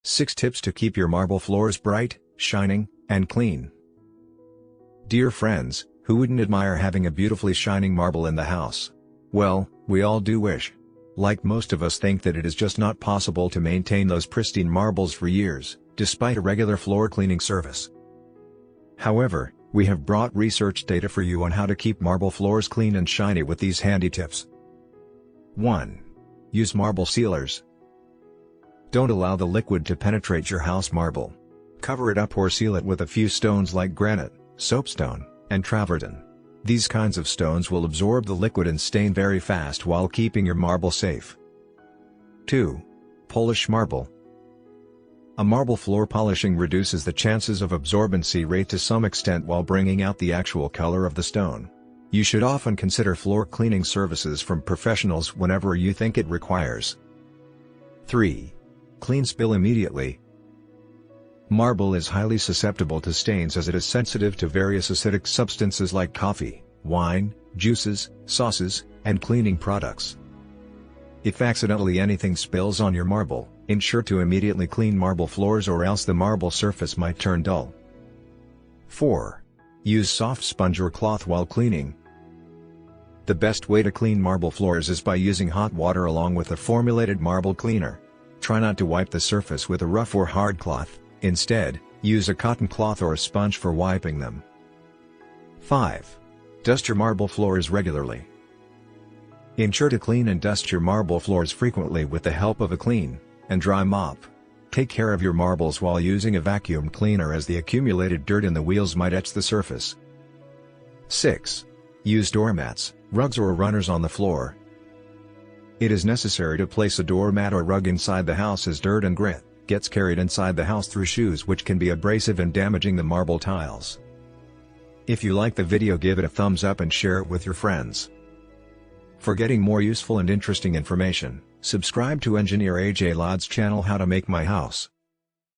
6 Tips to keep your marble floors bright, shining, and clean. Dear friends, who wouldn't admire having a beautifully shining marble in the house? Well, we all do wish. Like most of us think that it is just not possible to maintain those pristine marbles for years, despite a regular floor cleaning service. However, we have brought research data for you on how to keep marble floors clean and shiny with these handy tips. 1. Use marble sealers. Don't allow the liquid to penetrate your house marble. Cover it up or seal it with a few stones like granite, soapstone, and travertine. These kinds of stones will absorb the liquid and stain very fast while keeping your marble safe. 2. Polish marble. A marble floor polishing reduces the chances of absorbency rate to some extent while bringing out the actual color of the stone. You should often consider floor cleaning services from professionals whenever you think it requires. 3. Clean spill immediately. Marble is highly susceptible to stains as it is sensitive to various acidic substances like coffee, wine, juices, sauces, and cleaning products. If accidentally anything spills on your marble, ensure to immediately clean marble floors or else the marble surface might turn dull. 4. Use soft sponge or cloth while cleaning. The best way to clean marble floors is by using hot water along with a formulated marble cleaner. Try not to wipe the surface with a rough or hard cloth, instead, use a cotton cloth or a sponge for wiping them. 5. Dust your marble floors regularly. Ensure to clean and dust your marble floors frequently with the help of a clean and dry mop. Take care of your marbles while using a vacuum cleaner as the accumulated dirt in the wheels might etch the surface. 6. Use doormats, rugs or runners on the floor. It is necessary to place a doormat or rug inside the house as dirt and grit gets carried inside the house through shoes, which can be abrasive and damaging the marble tiles. If you like the video, give it a thumbs up and share it with your friends. For getting more useful and interesting information, subscribe to Engineer AJ Ladd's channel How to Make My House.